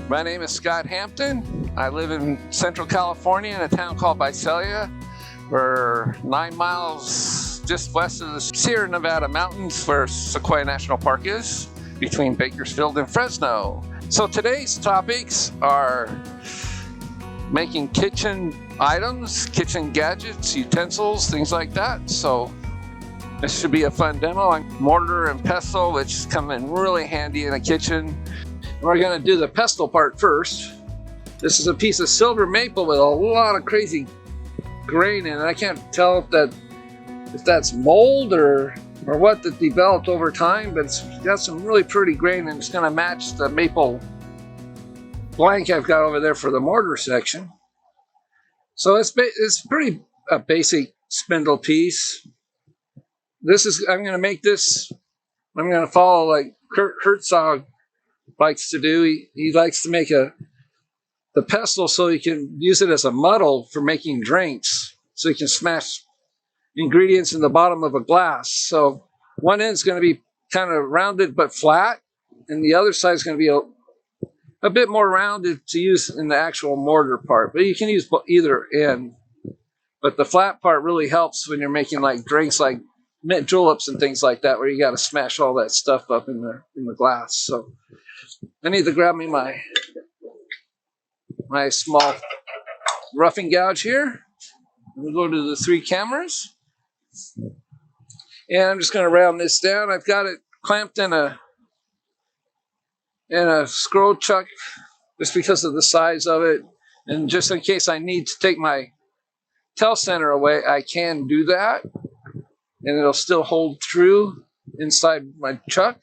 My name is Scott Hampton. I live in Central California in a town called Visalia. We're 9 miles just west of the Sierra Nevada mountains where Sequoia National Park is, between Bakersfield and Fresno. So today's topics are making kitchen items, kitchen gadgets, utensils, things like that. So this should be a fun demo. Mortar and pestle, which come in really handy in a kitchen. We're going to do the pestle part first. This is a piece of silver maple with a lot of crazy grain in it. I can't tell if that's mold or what that developed over time, but it's got some really pretty grain, and it's going to match the maple blank I've got over there for the mortar section. So it's pretty a basic spindle piece. I'm going to make this. I'm going to follow like Kurt Herzog likes to do. He likes to make the pestle so he can use it as a muddle for making drinks, so he can smash ingredients in the bottom of a glass. So one end's going to be kind of rounded but flat, and the other side is going to be a bit more rounded to use in the actual mortar part. But you can use either end. But the flat part really helps when you're making like drinks like mint juleps and things like that, where you got to smash all that stuff up in the glass. So I need to grab me my small roughing gouge here. We'll go to the 3 cameras. And I'm just going to round this down. I've got it clamped in a scroll chuck just because of the size of it. And just in case I need to take my tail center away, I can do that. And it'll still hold true inside my chuck.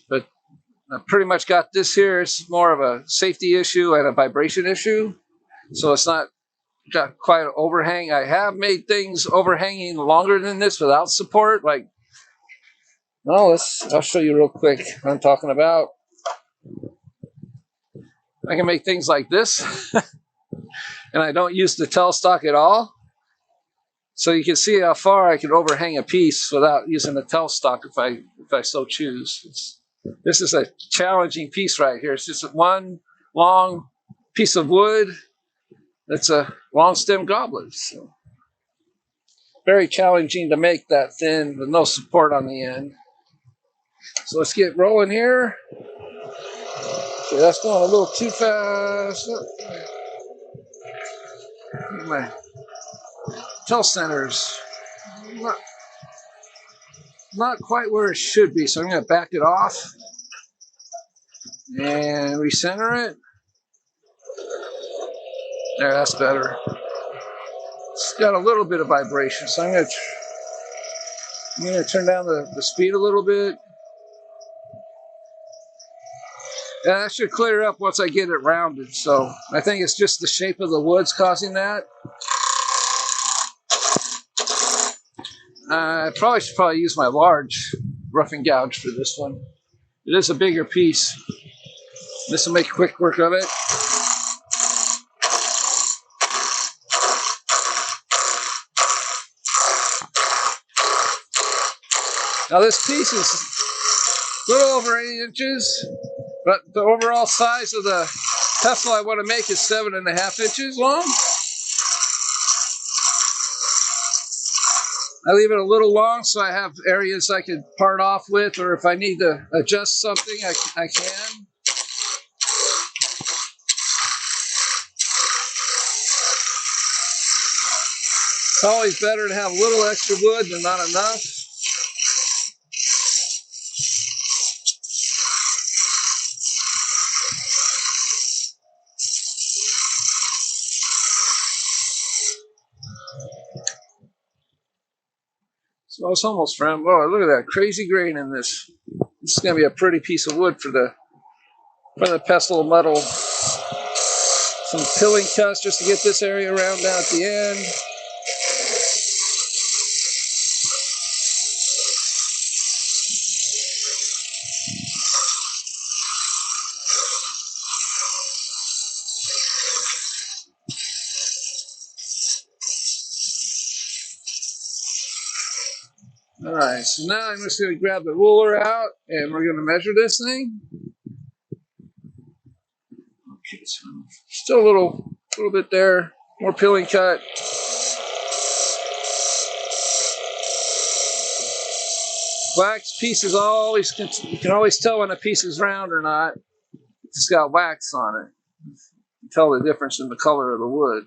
But I pretty much got this here. It's more of a safety issue and a vibration issue. So it's not got quite an overhang. I have made things overhanging longer than this without support. Like, I'll show you real quick what I'm talking about. I can make things like this. And I don't use the tailstock at all. So you can see how far I can overhang a piece without using the tailstock if I so choose. This is a challenging piece right here. It's just one long piece of wood that's a long stem goblet. So very challenging to make that thin with no support on the end. So let's get rolling here. Okay, that's going a little too fast. My tail center's not quite where it should be, so I'm going to back it off and recenter it. There, that's better. It's got a little bit of vibration, so I'm going to turn down the speed a little bit. And that should clear up once I get it rounded. So I think it's just the shape of the wood's causing that. I should use my large roughing gouge for this one. It is a bigger piece. This will make quick work of it. Now this piece is a little over 8 inches, but the overall size of the pestle I want to make is 7.5 inches long. I leave it a little long so I have areas I can part off with, or if I need to adjust something, I can. It's always better to have a little extra wood than not enough. So it's almost round. Oh, look at that crazy grain in this. This is going to be a pretty piece of wood for the pestle muddle. Some pilling cuts just to get this area round down at the end. Alright, so now I'm just going to grab the ruler out and we're going to measure this thing. Okay, so still a little bit there. More peeling cut. Wax pieces always, you can always tell when a piece is round or not. It's got wax on it. You can tell the difference in the color of the wood.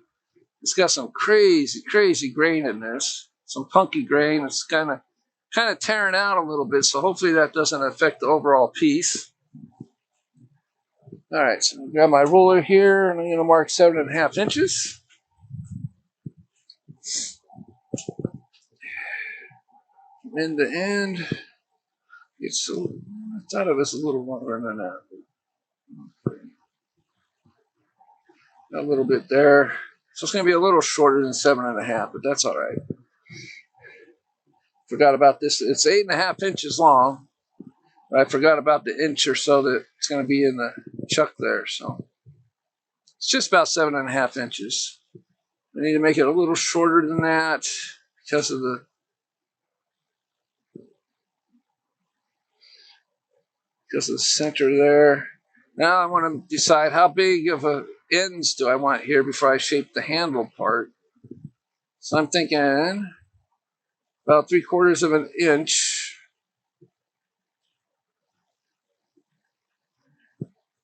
It's got some crazy grain in this. Some punky grain. It's kind of tearing out a little bit, so hopefully that doesn't affect the overall piece. All right, so I'm gonna grab my ruler here, and I'm going to mark 7.5 inches. From end to end. I thought it was a little longer than that. A little bit there. So it's going to be a little shorter than 7.5, but that's all right. Forgot about this. It's 8.5 inches long. I forgot about the inch or so that it's going to be in the chuck there. So it's just about 7.5 inches. I need to make it a little shorter than that because of the center there. Now I want to decide how big of a ends do I want here before I shape the handle part. So I'm thinking about 3/4 of an inch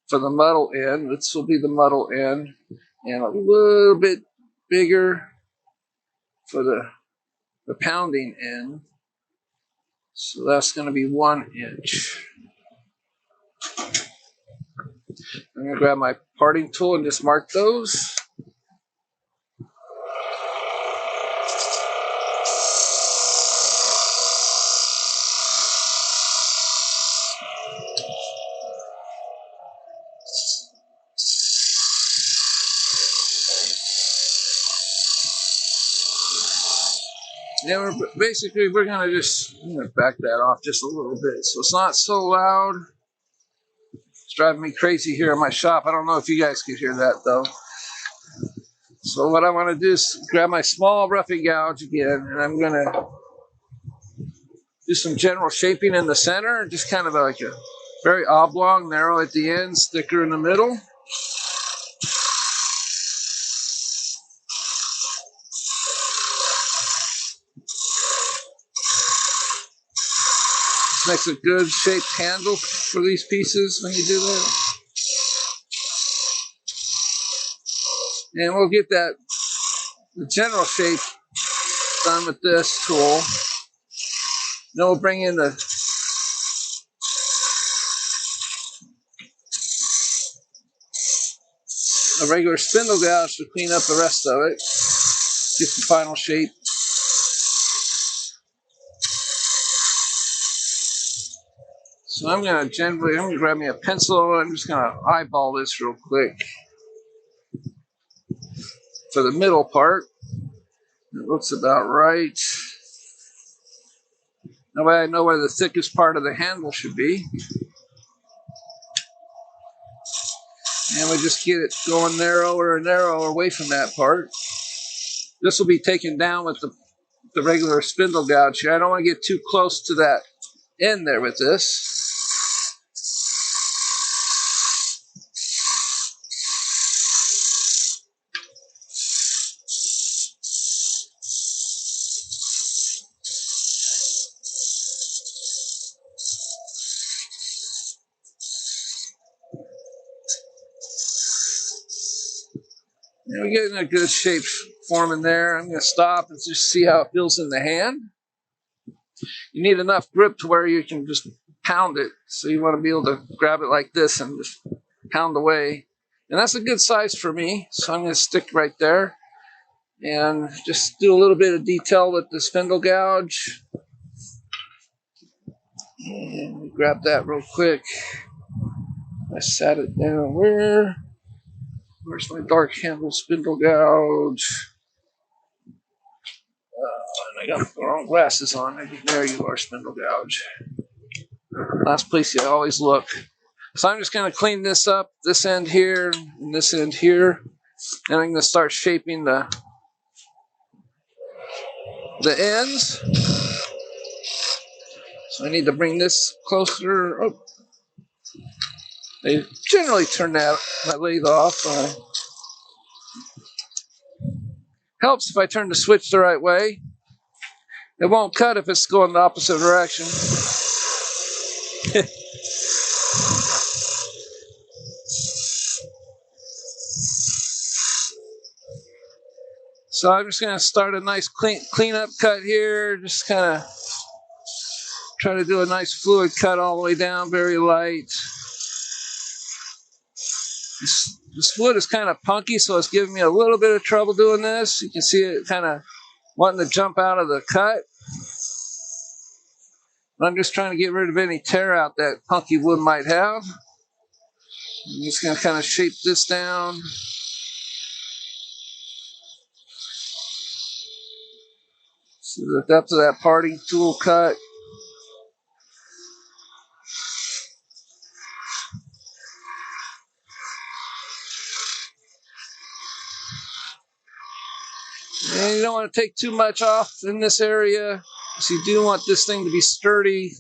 for the muddle end. This will be the muddle end, and a little bit bigger for the pounding end. So that's going to be 1 inch. I'm going to grab my parting tool and just mark those. Yeah, we're going to just back that off just a little bit so it's not so loud. It's driving me crazy here in my shop. I don't know if you guys could hear that though. So what I want to do is grab my small roughing gouge again, and I'm going to do some general shaping in the center, just kind of like a very oblong, narrow at the ends, thicker in the middle. Makes a good shaped handle for these pieces when you do that. And we'll get the general shape done with this tool. Then we'll bring in the regular spindle gouge to clean up the rest of it. Get the final shape. So I'm going to grab me a pencil. I'm just going to eyeball this real quick for the middle part. It looks about right. That way I know where the thickest part of the handle should be. And we just get it going narrower and narrower away from that part. This will be taken down with the regular spindle gouge here. I don't want to get too close to that end there with this. And we're getting a good shape forming there. I'm going to stop and just see how it feels in the hand. You need enough grip to where you can just pound it. So you want to be able to grab it like this and just pound away. And that's a good size for me. So I'm going to stick right there and just do a little bit of detail with the spindle gouge. And grab that real quick. I sat it down where's my dark handle spindle gouge? And I got the wrong glasses on. There you are, spindle gouge. Last place you always look. So I'm just going to clean this up, this end here, and this end here. And I'm going to start shaping the ends. So I need to bring this closer. Oh. They generally turn my lathe off. Helps if I turn the switch the right way. It won't cut if it's going the opposite direction. So I'm just going to start a nice clean up cut here. Just kind of try to do a nice fluid cut all the way down, very light. This wood is kind of punky, so it's giving me a little bit of trouble doing this. You can see it kind of wanting to jump out of the cut. I'm just trying to get rid of any tear out that punky wood might have. I'm just going to kind of shape this down. So the depth of that parting tool cut. And you don't want to take too much off in this area, because you do want this thing to be sturdy.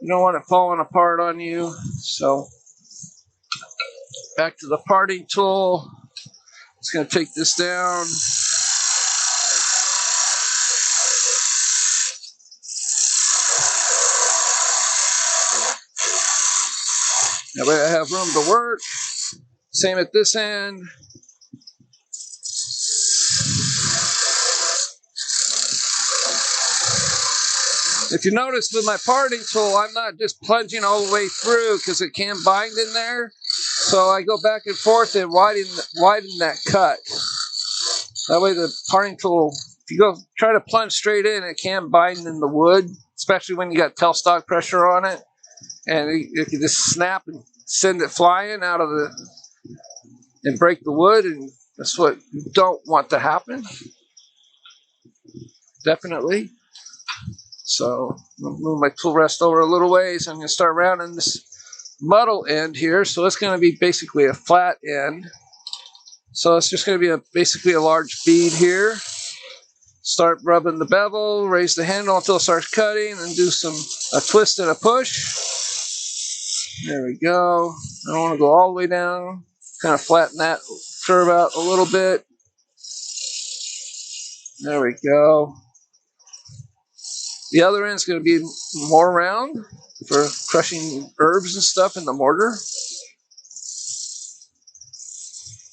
You don't want it falling apart on you. So back to the parting tool. Just going to take this down. That way I have room to work. Same at this end. If you notice with my parting tool, I'm not just plunging all the way through because it can bind in there. So I go back and forth and widen that cut. That way the parting tool, if you go try to plunge straight in, it can bind in the wood, especially when you got tailstock pressure on it. And it can just snap and send it flying out of and break the wood, and that's what you don't want to happen. Definitely. So I'm going to move my tool rest over a little ways. I'm going to start rounding this muddle end here. So it's going to be basically a flat end. So it's just going to be basically a large bead here. Start rubbing the bevel, raise the handle until it starts cutting, and do a twist and a push. There we go. I don't want to go all the way down. Kind of flatten that curve out a little bit. There we go. The other end is going to be more round for crushing herbs and stuff in the mortar.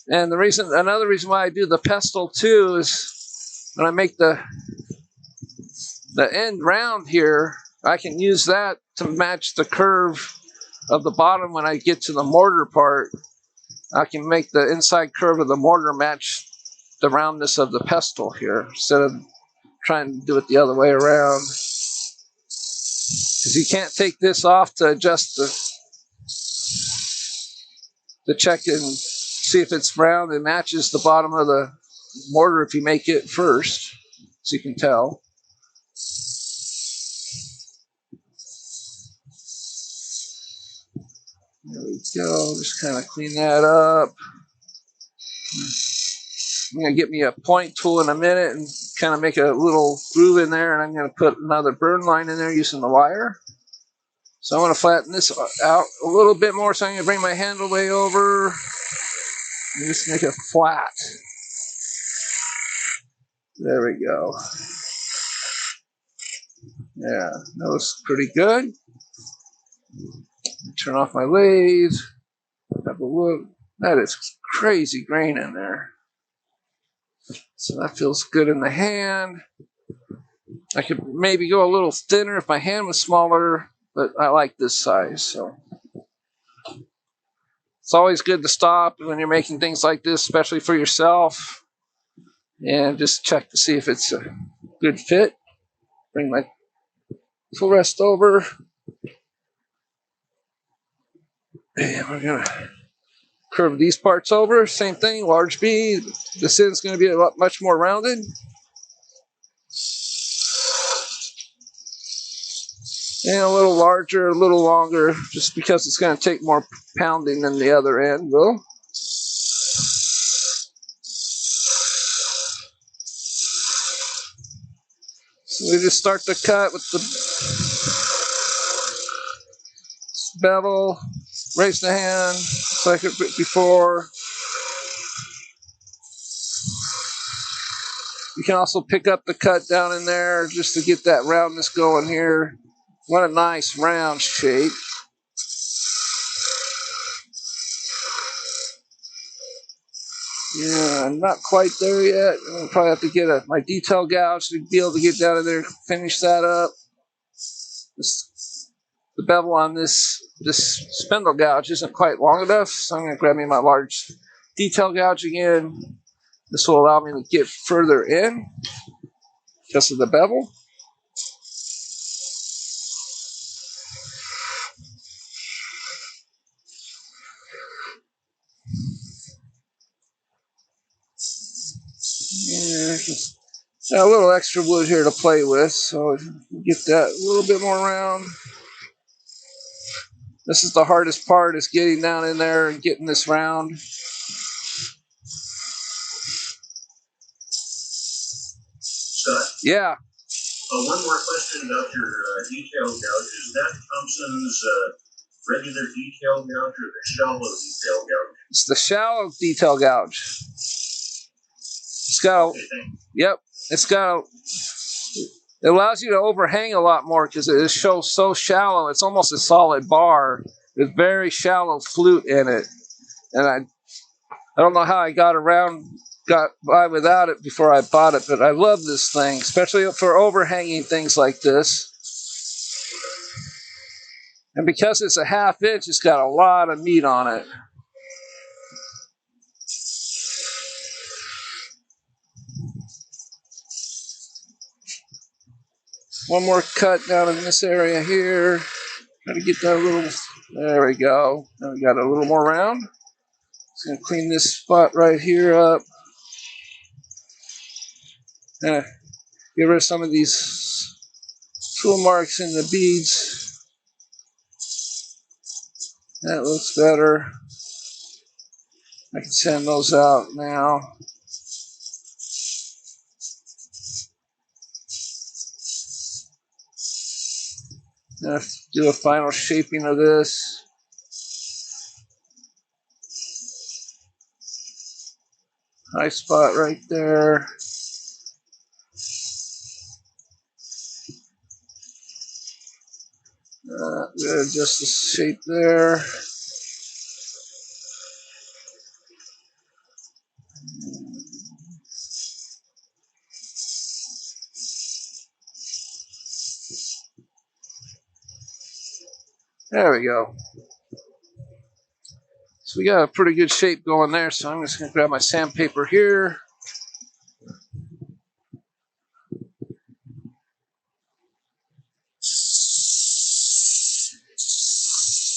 And another reason why I do the pestle too is when I make the end round here, I can use that to match the curve of the bottom when I get to the mortar part. I can make the inside curve of the mortar match the roundness of the pestle here instead of trying to do it the other way around. Because you can't take this off to adjust the check and see if it's round and matches the bottom of the mortar if you make it first, as you can tell. There we go. Just kind of clean that up. I'm going to get me a point tool in a minute and kind of make a little groove in there, and I'm going to put another burn line in there using the wire. So I'm going to flatten this out a little bit more, so I'm going to bring my handle way over and just make it flat. There we go. Yeah, that looks pretty good. Turn off my lathe. Have a look. That is crazy grain in there. So that feels good in the hand. I could maybe go a little thinner if my hand was smaller, but I like this size. So it's always good to stop when you're making things like this, especially for yourself, and just check to see if it's a good fit. Bring my full rest over. And we're going to curve these parts over. Same thing, large bead. This end's going to be much more rounded. And a little larger, a little longer, just because it's going to take more pounding than the other end will. So we just start the cut with the bevel. raise the hand like it before. You can also pick up the cut down in there just to get that roundness going here. What a nice round shape. Yeah, I'm not quite there yet. I'll probably have to get my detail gouge to be able to get down in there and finish that up. The bevel on this spindle gouge isn't quite long enough, so I'm going to grab me my large detail gouge again. This will allow me to get further in because of the bevel. Yeah, got a little extra wood here to play with, so get that a little bit more round. This is the hardest part, is getting down in there and getting this round. Scott? Yeah. One more question about your detail gouge. Is that Thompson's regular detail gouge or the shallow detail gouge? It's the shallow detail gouge. It's got a, yep, it's got a, it allows you to overhang a lot more because it is so shallow. It's almost a solid bar with very shallow flute in it. And I don't know how I got by without it before I bought it, but I love this thing, especially for overhanging things like this. And because it's a 1/2 inch, it's got a lot of meat on it. One more cut down in this area here. Try to get that a little, there we go. Now we got a little more round. Just gonna clean this spot right here up. Get rid of some of these tool marks in the beads. That looks better. I can sand those out now. Now do a final shaping of this. High spot right there. Adjust the shape there. There we go. So we got a pretty good shape going there, so I'm just going to grab my sandpaper here.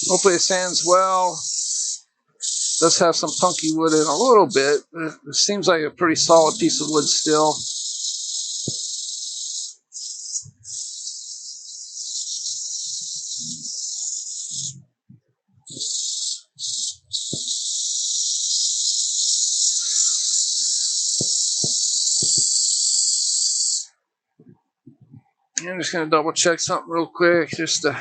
Hopefully it sands well. Does have some punky wood in a little bit. It seems like a pretty solid piece of wood still. I'm just going to double check something real quick, just to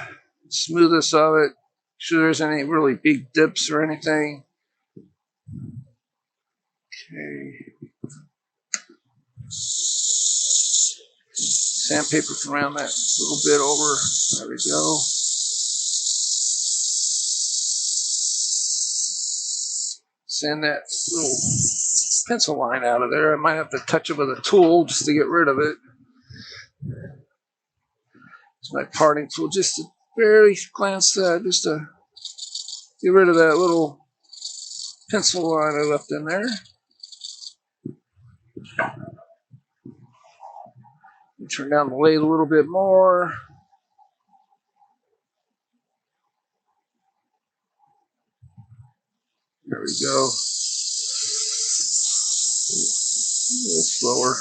smoothness of it. Make sure there's any really big dips or anything. Okay. Sandpaper can round that a little bit over. There we go. Sand that little pencil line out of there. I might have to touch it with a tool just to get rid of it. It's my parting tool, just to barely glance that, just to get rid of that little pencil line I left in there. Turn down the lathe a little bit more. There we go. A little slower.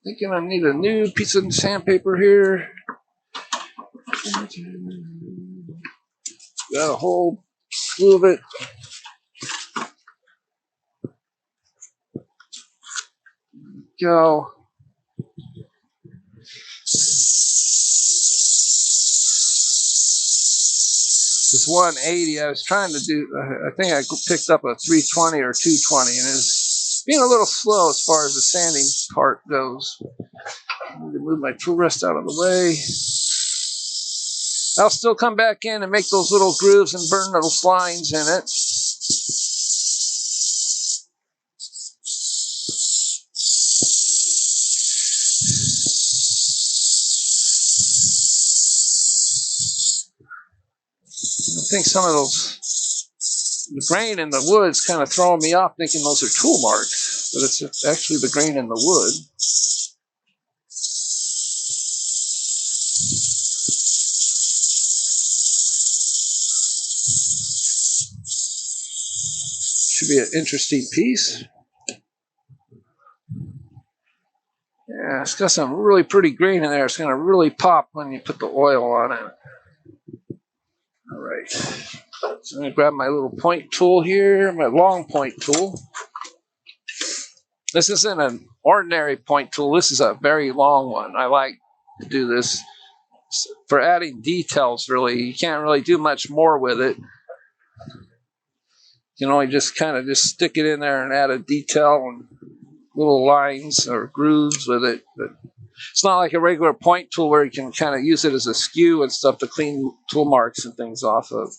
Thinking I need a new piece of sandpaper here. Got a whole slew of it. go. This 180, I was trying to do, I think I picked up a 320 or 220, and it's being a little slow as far as the sanding part goes. I need to move my tool rest out of the way. I'll still come back in and make those little grooves and burn those lines in it. I think some of the grain in the wood's kind of throwing me off, thinking those are tool marks, but it's actually the grain in the wood. Should be an interesting piece. Yeah, it's got some really pretty grain in there. It's going to really pop when you put the oil on it. All right. So I'm going to grab my little point tool here, my long point tool. This isn't an ordinary point tool. This is a very long one. I like to do this for adding details, really. You can't really do much more with it. You can only just kind of just stick it in there and add a detail and little lines or grooves with it. But it's not like a regular point tool where you can kind of use it as a skew and stuff to clean tool marks and things off of.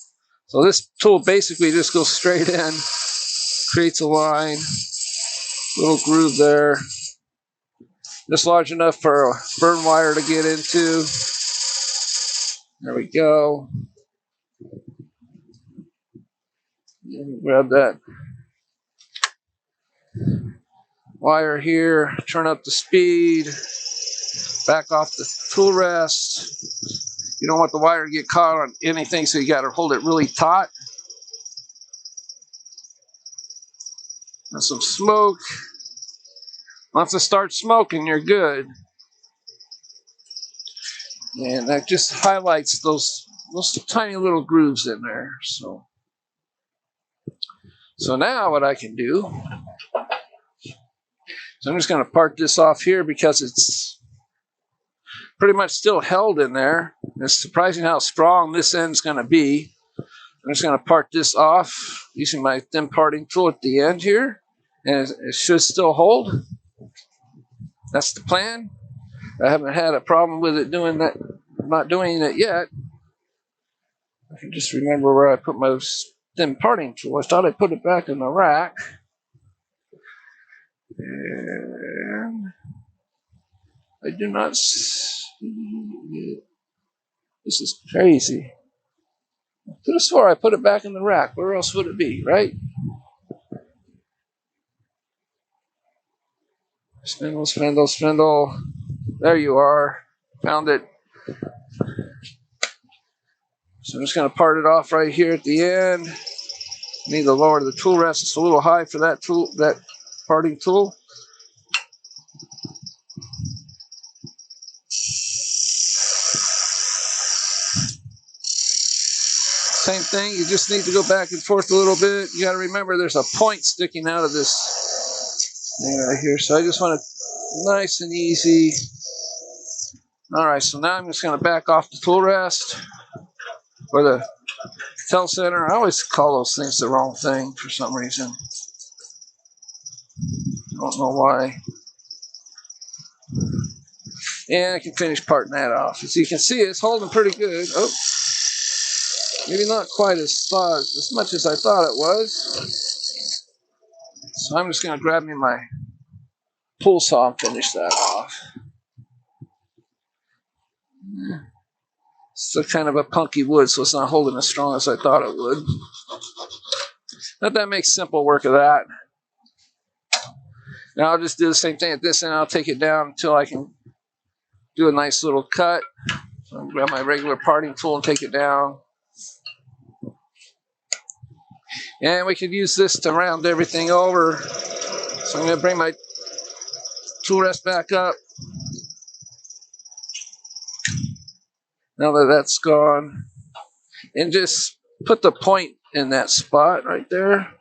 So this tool basically just goes straight in, creates a line, little groove there, just large enough for a burn wire to get into. There we go. Grab that wire here, turn up the speed, back off the tool rest. You don't want the wire to get caught on anything, so you got to hold it really taut. And some smoke. Once it starts smoking, you're good. And that just highlights those tiny little grooves in there. So now what I can do, so I'm just going to part this off here because it's pretty much still held in there. It's surprising how strong this end's going to be. I'm just going to part this off using my thin parting tool at the end here, and it should still hold. That's the plan. I haven't had a problem with it doing that, not doing it yet. I can just remember where I put my thin parting tool. I thought I put it back in the rack. And I do not see it. This is crazy. I could have swore I put it back in the rack. Where else would it be, right? Spindle, spindle, spindle. There you are. Found it. So I'm just going to part it off right here at the end. Need to lower the tool rest. It's a little high for that tool, that parting tool. Same thing, you just need to go back and forth a little bit. You got to remember there's a point sticking out of this thing right here. So I just want it nice and easy. All right, so now I'm just going to back off the tool rest or the tail center. I always call those things the wrong thing for some reason. I don't know why. And I can finish parting that off. As you can see, it's holding pretty good. Oh, maybe not quite as much as I thought it was. So I'm just going to grab me my pull saw and finish that off. It's a kind of a punky wood, so it's not holding as strong as I thought it would. But that makes simple work of that. Now I'll just do the same thing at this end. I'll take it down until I can do a nice little cut. So I'll grab my regular parting tool and take it down. And we could use this to round everything over. So I'm going to bring my tool rest back up. Now that that's gone. And just put the point in that spot right there.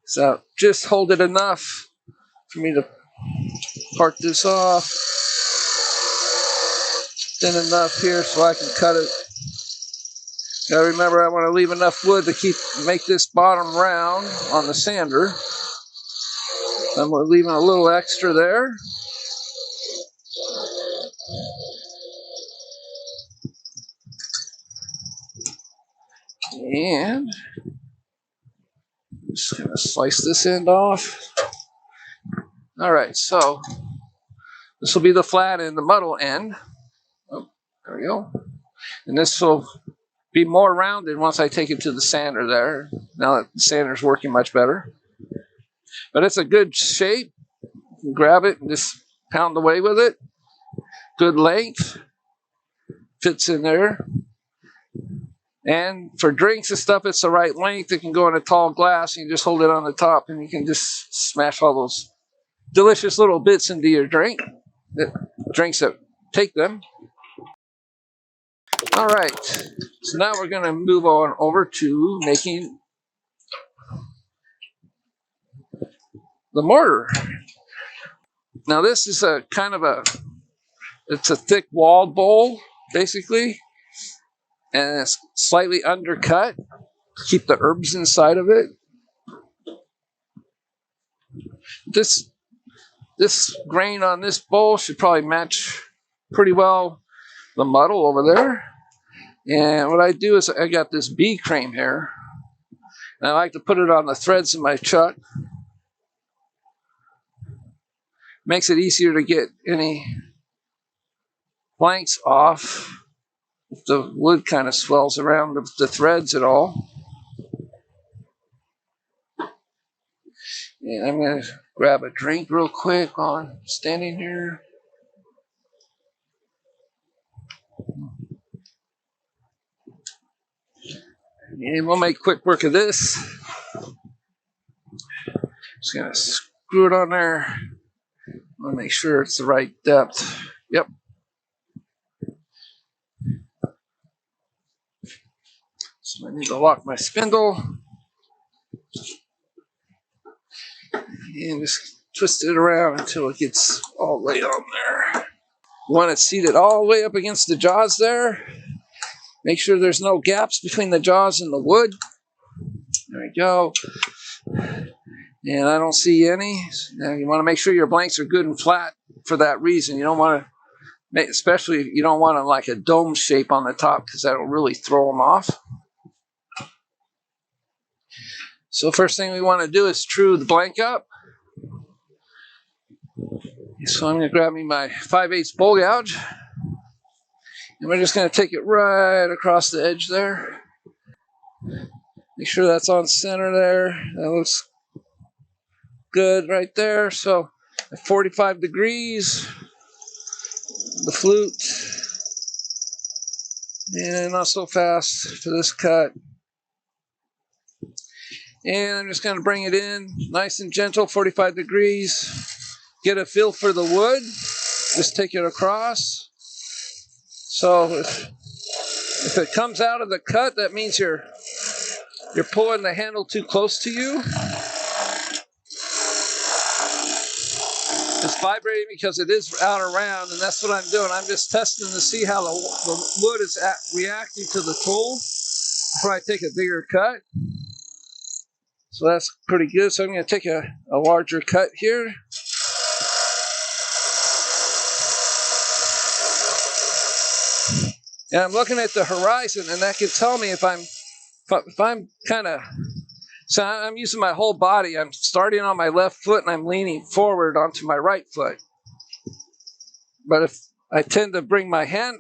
So just hold it enough for me to Part this off thin enough here so I can cut it. Gotta remember, I want to leave enough wood to make this bottom round on the sander. I'm leaving a little extra there. And I'm just gonna slice this end off. All right, so this will be the flat end, the muddle end. Oh, there we go. And this will be more rounded once I take it to the sander there. Now that the sander's working much better. But it's a good shape. You can grab it and just pound away with it. Good length. Fits in there. And for drinks and stuff, it's the right length. It can go in a tall glass. And you just hold it on the top and you can just smash all those delicious little bits into your drink. Drinks that take them. All right, so now we're going to move on over to making the mortar. Now this is a kind of it's a thick walled bowl, basically, and it's slightly undercut to keep the herbs inside of it. This grain on this bowl should probably match pretty well the muddle over there. And what I do is I got this bee cream here, and I like to put it on the threads of my chuck. Makes it easier to get any blanks off if the wood kind of swells around the threads at all. And I'm going to grab a drink real quick while I'm standing here. And we'll make quick work of this. Just going to screw it on there. I want to make sure it's the right depth. Yep. So I need to lock my spindle. And just twist it around until it gets all the way on there. You want it seated all the way up against the jaws there. Make sure there's no gaps between the jaws and the wood. There we go. And I don't see any. Now you want to make sure your blanks are good and flat for that reason. You don't want to, especially you don't want like a dome shape on the top because that'll really throw them off. So first thing we want to do is true the blank up. So I'm going to grab me my 5/8 bowl gouge. And we're just going to take it right across the edge there. Make sure that's on center there. That looks good right there. So at 45 degrees, the flute. And not so fast for this cut. And I'm just going to bring it in nice and gentle, 45 degrees. Get a feel for the wood. Just take it across. So if it comes out of the cut, that means you're pulling the handle too close to you. It's vibrating because it is out around, and that's what I'm doing. I'm just testing to see how the wood is reacting to the tool before I take a bigger cut. So that's pretty good. So I'm going to take a larger cut here. And I'm looking at the horizon, and that can tell me if I'm kind of, so I'm using my whole body. I'm starting on my left foot, and I'm leaning forward onto my right foot. But if I tend to bring my hand,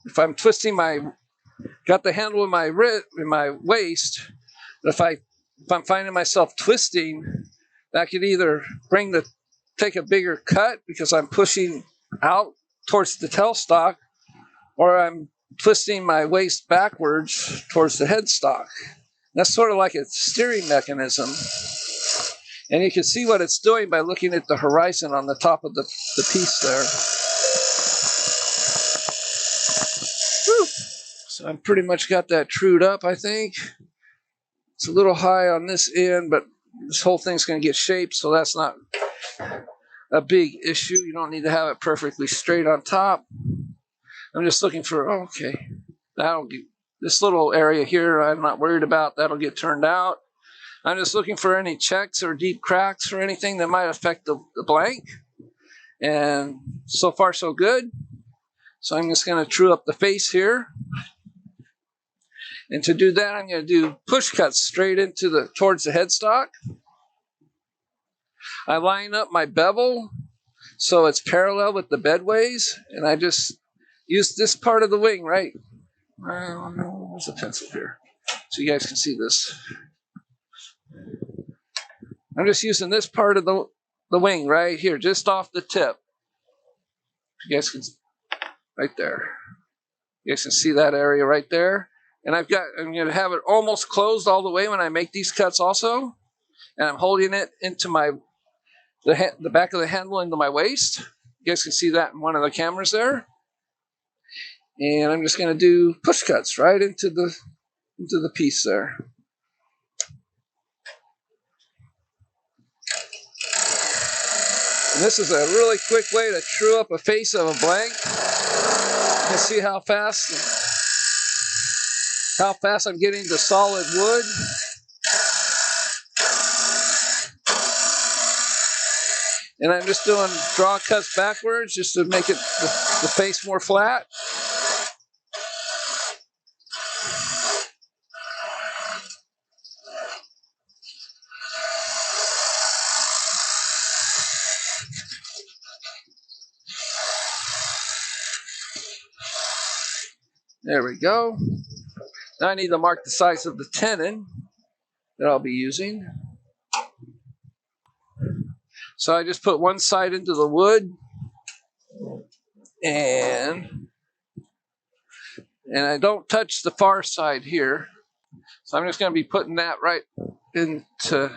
if I'm twisting got the handle in my waist, if I'm finding myself twisting, that could either take a bigger cut because I'm pushing out towards the tailstock, or I'm twisting my waist backwards towards the headstock. That's sort of like a steering mechanism. And you can see what it's doing by looking at the horizon on the top of the piece there. Whew. So I've pretty much got that trued up, I think. It's a little high on this end, but this whole thing's going to get shaped, so that's not a big issue. You don't need to have it perfectly straight on top. I'm just looking for, okay, this little area here I'm not worried about. That'll get turned out. I'm just looking for any checks or deep cracks or anything that might affect the blank. And so far so good. So I'm just going to true up the face here. And to do that, I'm going to do push cuts straight into towards the headstock. I line up my bevel so it's parallel with the bedways, and I just use this part of the wing, right? There's a pencil here, so you guys can see this. I'm just using this part of the wing right here, just off the tip. You guys can, right there. You guys can see that area right there. And I'm going to have it almost closed all the way when I make these cuts also. And I'm holding it into the back of the handle into my waist. You guys can see that in one of the cameras there. And I'm just going to do push cuts right into the piece there. And this is a really quick way to true up a face of a blank. You can see how fast I'm getting the solid wood. And I'm just doing draw cuts backwards just to make it the face more flat. There we go. Now I need to mark the size of the tenon that I'll be using. So I just put one side into the wood, and I don't touch the far side here. So I'm just going to be putting that right into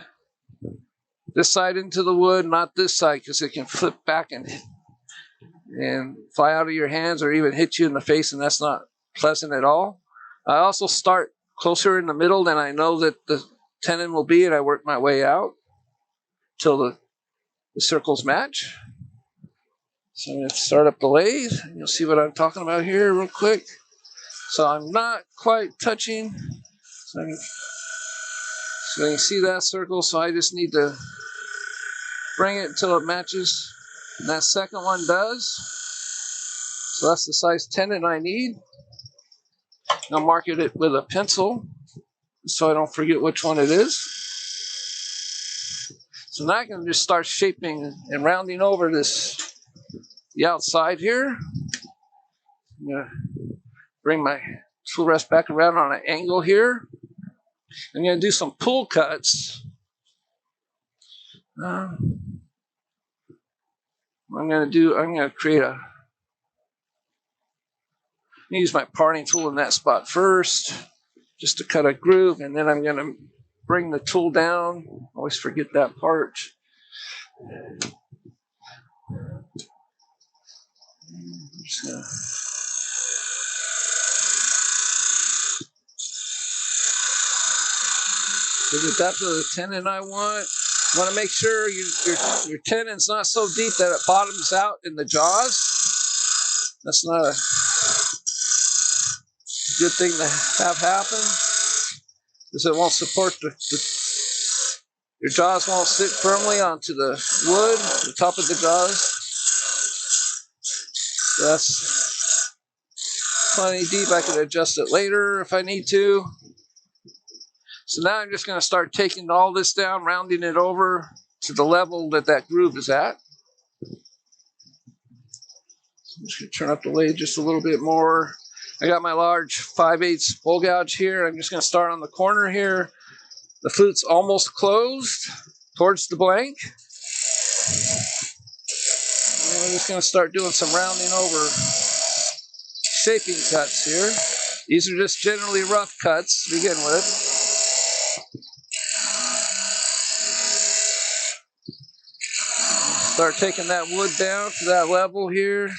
this side into the wood, not this side, because it can flip back and fly out of your hands or even hit you in the face, and that's not pleasant at all. I also start closer in the middle than I know that the tenon will be, and I work my way out till the circles match. So I'm going to start up the lathe, and you'll see what I'm talking about here real quick. So I'm not quite touching. So you can see that circle, so I just need to bring it until it matches. And that second one does. So that's the size tenon I need. I'll mark it with a pencil so I don't forget which one it is. So now I can just start shaping and rounding over the outside here. I'm going to bring my tool rest back around on an angle here. I'm going to do some pull cuts. I'm going to use my parting tool in that spot first, just to cut a groove, and then I'm going to bring the tool down. Always forget that part. So the depth of the tenon I want. You want to make sure your tenon's not so deep that it bottoms out in the jaws. That's not a good thing to have happen, because it won't support your jaws won't sit firmly onto the wood, the top of the jaws. So that's plenty deep. I can adjust it later if I need to. So now I'm just going to start taking all this down, rounding it over to the level that groove is at. I'm just going to turn up the lathe just a little bit more. I got my large 5/8 bowl gouge here. I'm just going to start on the corner here. The flute's almost closed towards the blank. And I'm just going to start doing some rounding over shaping cuts here. These are just generally rough cuts to begin with. Start taking that wood down to that level here.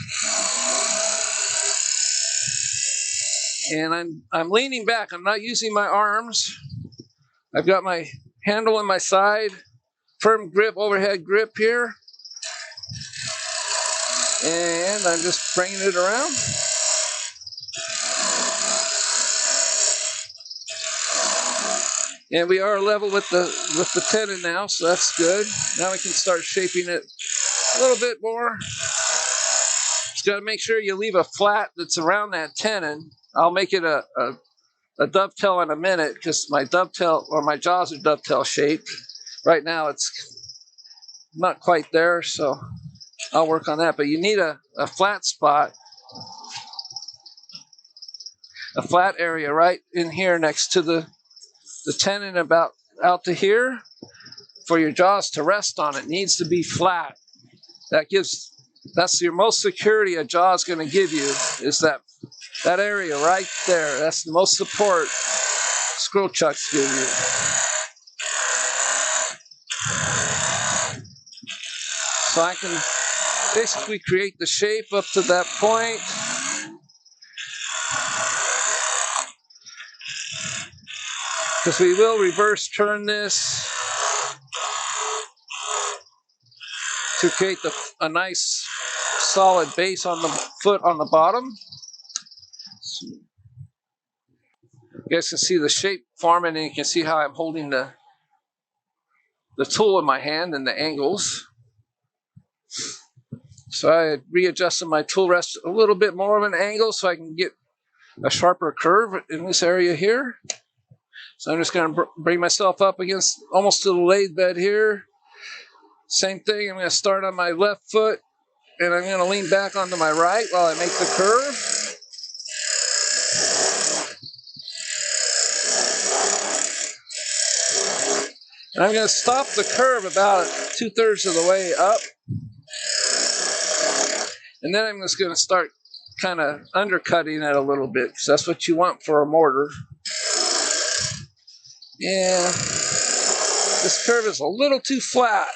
And I'm leaning back. I'm not using my arms. I've got my handle on my side, firm grip, overhead grip here. And I'm just bringing it around. And we are level with the tenon now, so that's good. Now we can start shaping it a little bit more. Just got to make sure you leave a flat that's around that tenon. I'll make it a dovetail in a minute because my dovetail or my jaws are dovetail shaped. Right now it's not quite there, so I'll work on that. But you need a flat spot, a flat area right in here next to the tenon about out to here for your jaws to rest on. It needs to be flat. That's your most security a jaw is going to give you, is that area right there. That's the most support squirrel chucks give you. So I can basically create the shape up to that point. Because we will reverse turn this to create a nice solid base on the foot on the bottom. You guys can see the shape forming, and you can see how I'm holding the tool in my hand and the angles. So I readjusted my tool rest a little bit more of an angle so I can get a sharper curve in this area here. So I'm just going to bring myself up against almost to the lathe bed here. Same thing, I'm going to start on my left foot and I'm going to lean back onto my right while I make the curve. And I'm going to stop the curve about 2/3 of the way up. And then I'm just going to start kind of undercutting it a little bit because that's what you want for a mortar. Yeah, this curve is a little too flat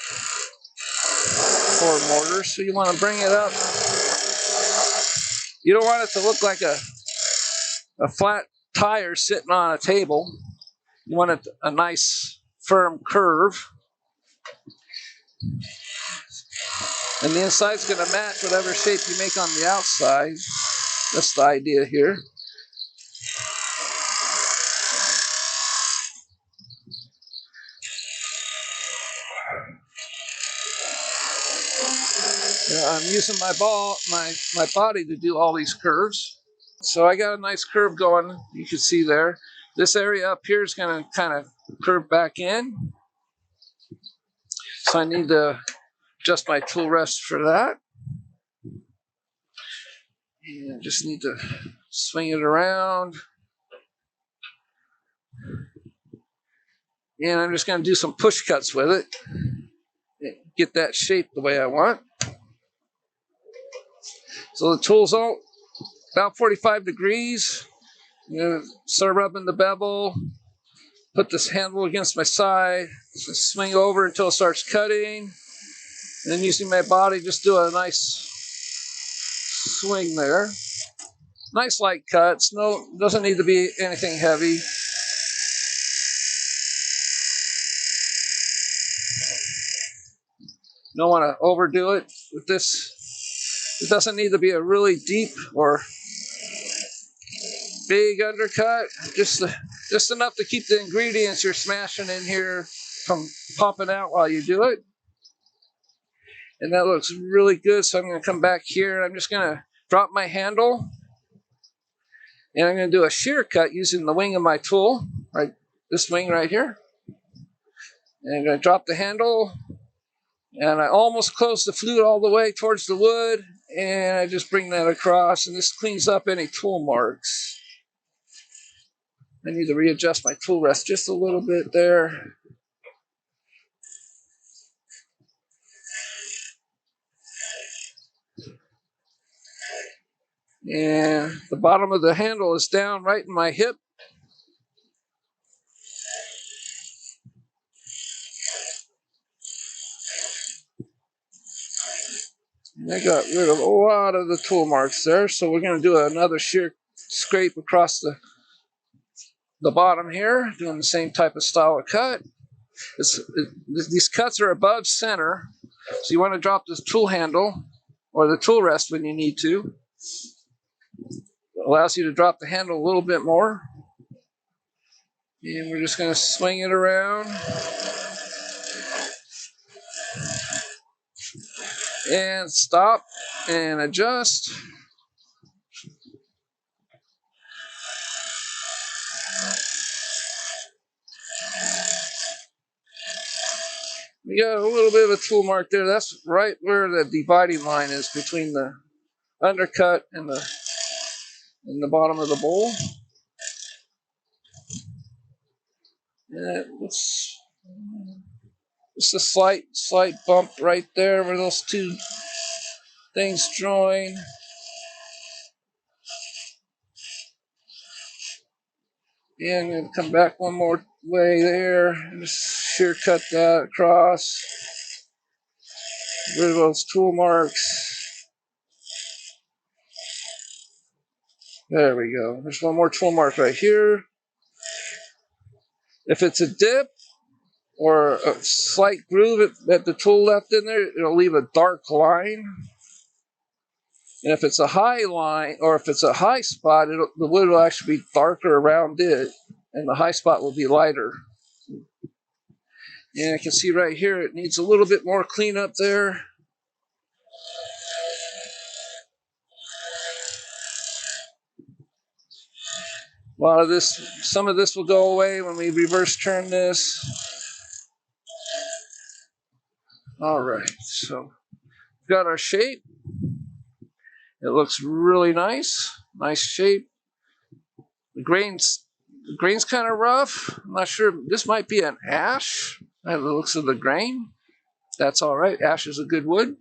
for a mortar, so you want to bring it up. You don't want it to look like a flat tire sitting on a table. You want it a nice firm curve. And the inside's going to match whatever shape you make on the outside. That's the idea here. I'm using my body to do all these curves. So I got a nice curve going, you can see there. This area up here is going to kind of curve back in. So I need to adjust my tool rest for that. And I just need to swing it around. And I'm just going to do some push cuts with it. Get that shape the way I want. So the tool's all about 45 degrees. I'm going to start rubbing the bevel. Put this handle against my side. Swing over until it starts cutting. And then using my body, just do a nice swing there. Nice light cuts. No, doesn't need to be anything heavy. Don't want to overdo it with this. It doesn't need to be a really deep or big undercut. Just enough to keep the ingredients you're smashing in here from popping out while you do it. And that looks really good. So I'm going to come back here and I'm just going to drop my handle. And I'm going to do a shear cut using the wing of my tool, right? This wing right here. And I'm going to drop the handle. And I almost close the flute all the way towards the wood. And I just bring that across. And this cleans up any tool marks. I need to readjust my tool rest just a little bit there. And the bottom of the handle is down right in my hip. And I got rid of a lot of the tool marks there. So we're going to do another shear scrape across the bottom here, doing the same type of style of cut. These cuts are above center. So you want to drop this tool handle or the tool rest when you need to. It allows you to drop the handle a little bit more. And we're just going to swing it around. And stop and adjust. We got a little bit of a tool mark there. That's right where the dividing line is between the undercut and the bottom of the bowl. And it's just a slight bump right there where those two things join. And I'm going to come back one more way there and just shear cut that across. Get rid of those tool marks. There we go. There's one more tool mark right here. If it's a dip or a slight groove that the tool left in there, it'll leave a dark line. And if it's a high line, or if it's a high spot, the wood will actually be darker around it, and the high spot will be lighter. And I can see right here, it needs a little bit more cleanup there. A lot of this, some of this will go away when we reverse turn this. All right, so we've got our shape. It looks really nice. Nice shape. The grain's kind of rough. I'm not sure. This might be an ash. By the looks of the grain. That's all right. Ash is a good wood.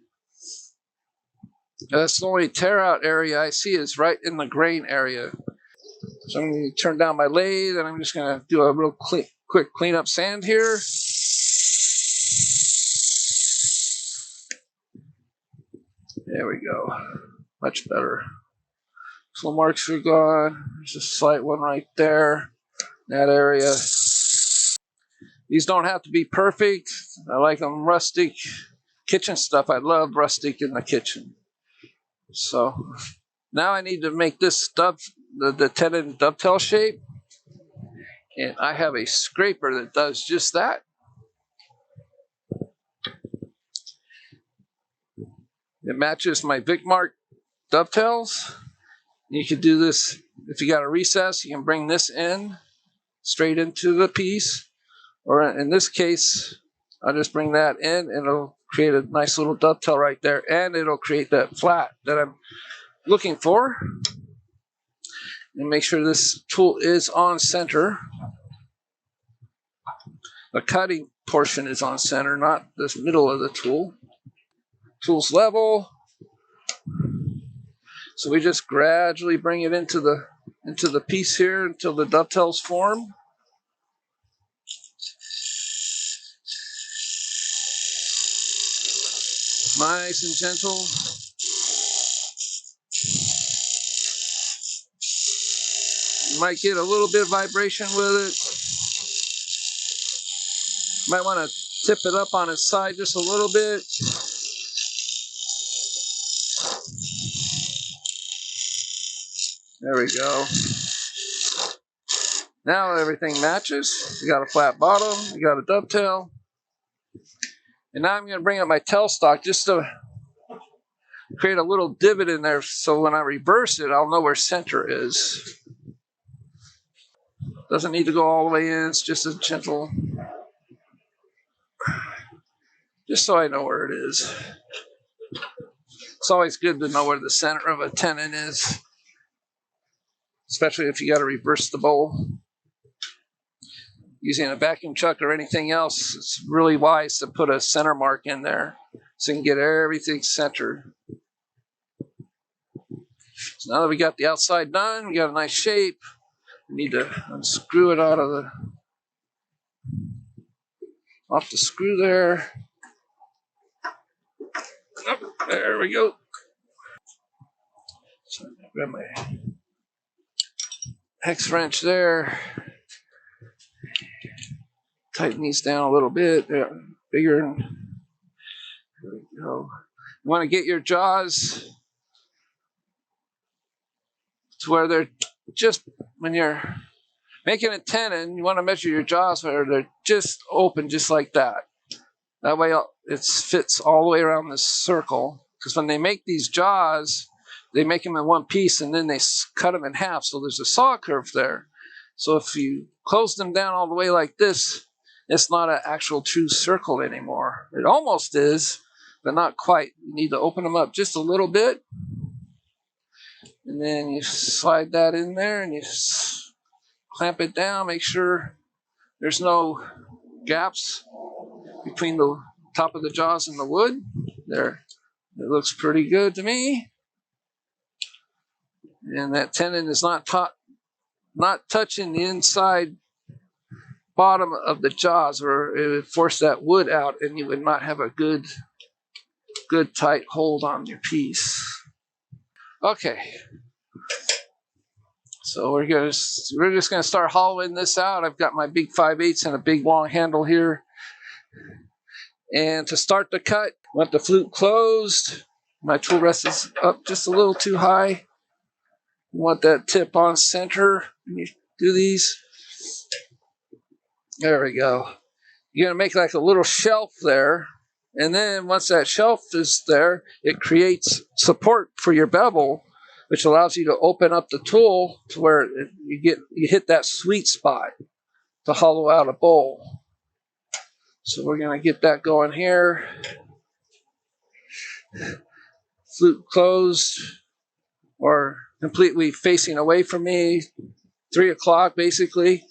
That's the only tear out area I see is right in the grain area. So I'm going to turn down my lathe and I'm just going to do a real quick cleanup sand here. There we go. Much better. So marks are gone. There's a slight one right there. That area. These don't have to be perfect. I like them rustic. Kitchen stuff, I love rustic in the kitchen. So now I need to make this stuff, the tenon dovetail shape. And I have a scraper that does just that. It matches my Vicmark dovetails. You can do this if you got a recess. You can bring this in straight into the piece, or in this case, I'll just bring that in, and it'll create a nice little dovetail right there, and it'll create that flat that I'm looking for. And make sure this tool is on center. The cutting portion is on center, not this middle of the tool. Tool's level. So we just gradually bring it into the piece here until the dovetails form. Nice and gentle. You might get a little bit of vibration with it. Might want to tip it up on its side just a little bit. There we go. Now everything matches. You got a flat bottom, you got a dovetail. And now I'm going to bring up my tailstock just to create a little divot in there so when I reverse it, I'll know where center is. Doesn't need to go all the way in, it's just a gentle, just so I know where it is. It's always good to know where the center of a tenon is, especially if you got to reverse the bowl. Using a vacuum chuck or anything else, it's really wise to put a center mark in there so you can get everything centered. So now that we got the outside done, we got a nice shape. We need to unscrew it off the screw there. Oh, there we go. So I grab my hex wrench there. Tighten these down a little bit. They're bigger. There we go. You want to get your jaws to where they're just, when you're making a tenon, you want to measure your jaws where they're just open, just like that. That way it fits all the way around this circle. Because when they make these jaws, they make them in one piece and then they cut them in half. So there's a saw curve there. So if you close them down all the way like this, it's not an actual true circle anymore. It almost is, but not quite. You need to open them up just a little bit. And then you slide that in there and you clamp it down. Make sure there's no gaps between the top of the jaws and the wood. There, it looks pretty good to me. And that tenon is not touching the inside bottom of the jaws, or it would force that wood out and you would not have a good tight hold on your piece. Okay, so we're just gonna start hollowing this out. I've got my big 5/8 and a big long handle here. And to start the cut, I want the flute closed. My tool rest is up just a little too high. You want that tip on center when you do these. There we go. You're gonna make like a little shelf there. And then once that shelf is there, it creates support for your bevel, which allows you to open up the tool to where you hit that sweet spot to hollow out a bowl. So we're going to get that going here. Flute closed or completely facing away from me, 3 o'clock basically.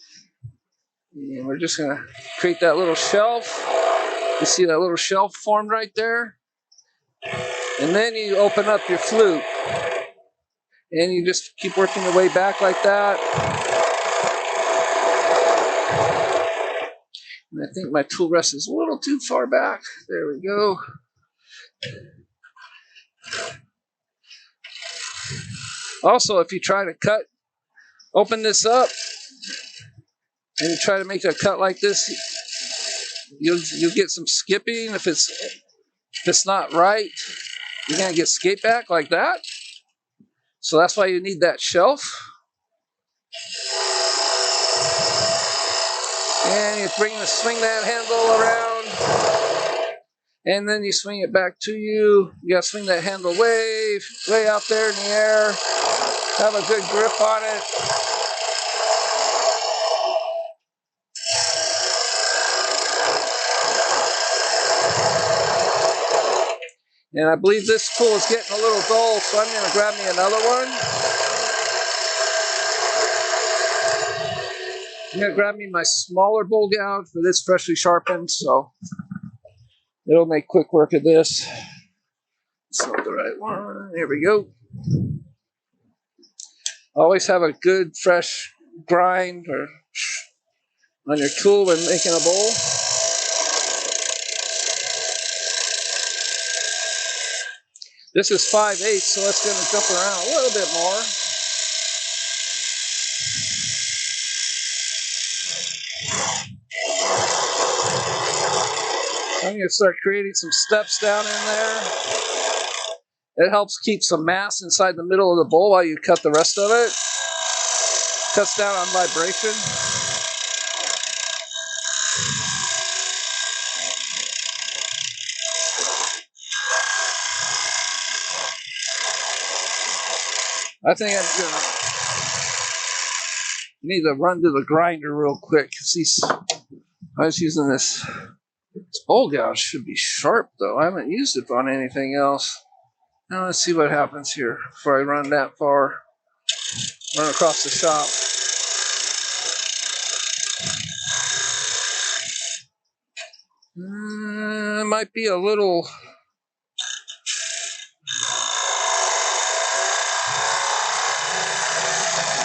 And we're just going to create that little shelf. You see that little shelf formed right there? And then you open up your flute. And you just keep working your way back like that. And I think my tool rest is a little too far back. There we go. Also, if you try to open this up, and you try to make a cut like this, you'll get some skipping. If it's not right, you're gonna get skate back like that. So that's why you need that shelf. And you swing that handle around, and then you swing it back to you. You gotta swing that handle way out there in the air. Have a good grip on it. And I believe this tool is getting a little dull, so I'm going to grab me another one. I'm going to grab me my smaller bowl gouge, but it's freshly sharpened, so it'll make quick work of this. It's not the right one. There we go. Always have a good fresh grind on your tool when making a bowl. This is 5/8, so it's going to jump around a little bit more. I'm going to start creating some steps down in there. It helps keep some mass inside the middle of the bowl while you cut the rest of it. Cuts down on vibration. I think I'm gonna need to run to the grinder real quick. I was using this bowl gouge. Should be sharp though. I haven't used it on anything else. Now let's see what happens here before I run that far. Run across the shop. It might be a little.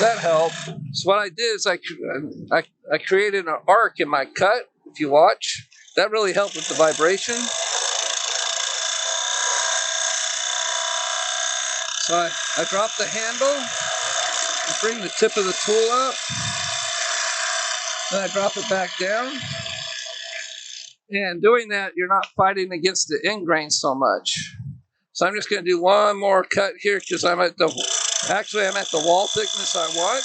That helped. So what I did is I created an arc in my cut. If you watch, that really helped with the vibration. So I drop the handle, and bring the tip of the tool up, then I drop it back down. And doing that, you're not fighting against the end grain so much. So I'm just going to do one more cut here because I'm at the wall thickness I want.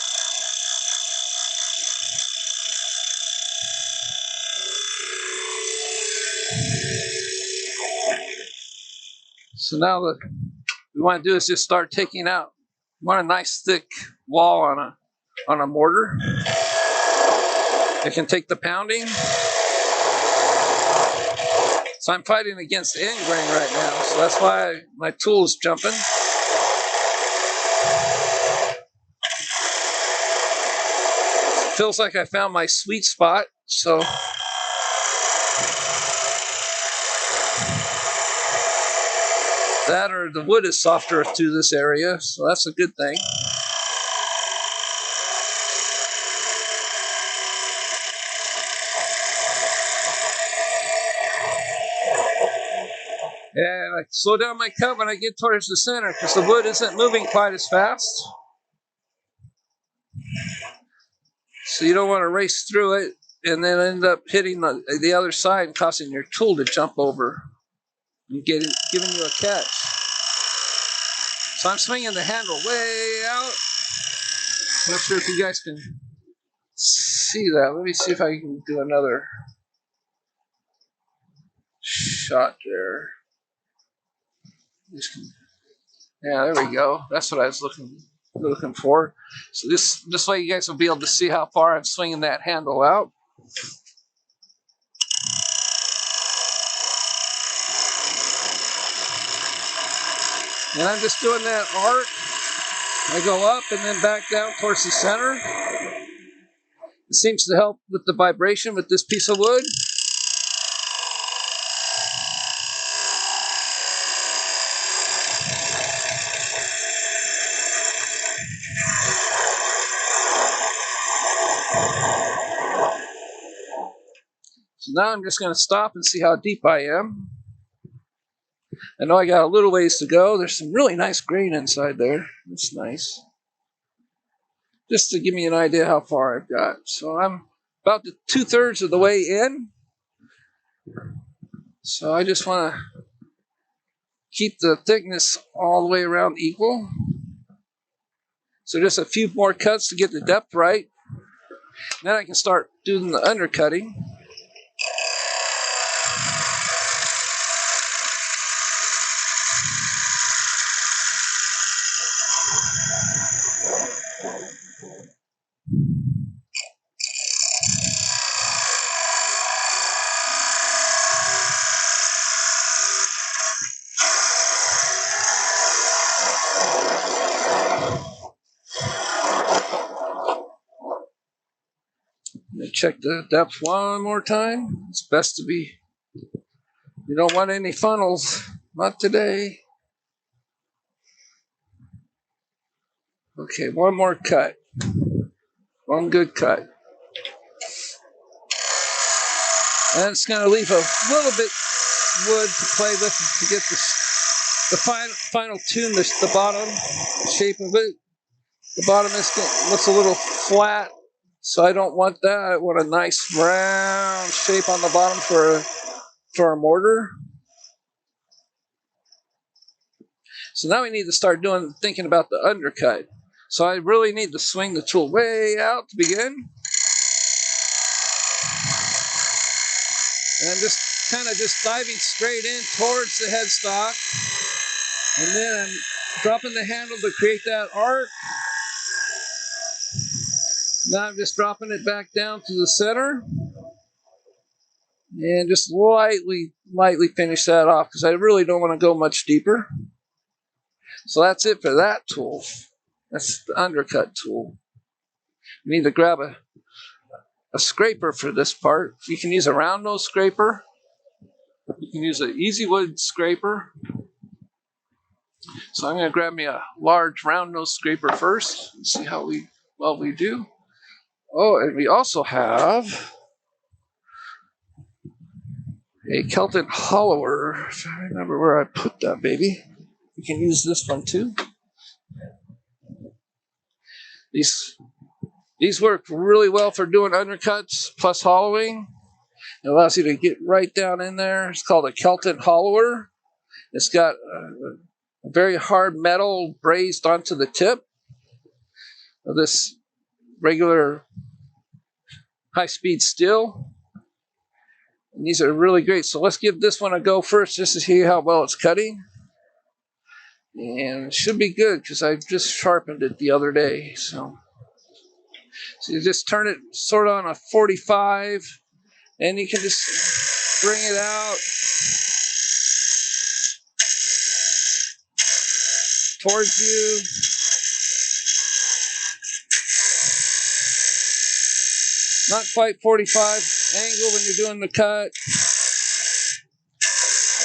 So now what we want to do is just start taking out. We want a nice thick wall on a mortar. It can take the pounding. So I'm fighting against the end grain right now. So that's why my tool is jumping. Feels like I found my sweet spot. So that or the wood is softer to this area. So that's a good thing. And I slow down my cut when I get towards the center because the wood isn't moving quite as fast. So you don't want to race through it and then end up hitting the other side and causing your tool to jump over and giving you a catch. So I'm swinging the handle way out. Not sure if you guys can see that. Let me see if I can do another shot there. Yeah, there we go. That's what I was looking for. So this way you guys will be able to see how far I'm swinging that handle out. And I'm just doing that arc. I go up and then back down towards the center. It seems to help with the vibration with this piece of wood. So now I'm just going to stop and see how deep I am. I know I got a little ways to go. There's some really nice grain inside there. That's nice. Just to give me an idea how far I've got. So I'm about 2/3 of the way in. So I just want to keep the thickness all the way around equal. So just a few more cuts to get the depth right. Then I can start doing the undercutting. Check the depth one more time. It's best to be, you don't want any funnels, not today. Okay, one more cut. One good cut. And it's going to leave a little bit wood to play with to get the final tune, the bottom, the shape of it. The bottom looks a little flat. So I don't want that. I want a nice round shape on the bottom for a mortar. So now we need to start thinking about the undercut. So I really need to swing the tool way out to begin. And I'm just kind of diving straight in towards the headstock. And then I'm dropping the handle to create that arc. Now I'm just dropping it back down to the center. And just lightly finish that off because I really don't want to go much deeper. So that's it for that tool. That's the undercut tool. You need to grab a scraper for this part. You can use a round nose scraper. You can use an easy wood scraper. So I'm going to grab me a large round nose scraper first and see how well we do. Oh, and we also have a Celtic hollower. If I remember where I put that baby. You can use this one too. These work really well for doing undercuts plus hollowing. It allows you to get right down in there. It's called a Celtic hollower. It's got very hard metal brazed onto the tip of this regular high-speed steel. And these are really great. So let's give this one a go first just to see how well it's cutting. And it should be good because I just sharpened it the other day. So you just turn it sort of on a 45 and you can just bring it out towards you. Not quite 45 angle when you're doing the cut.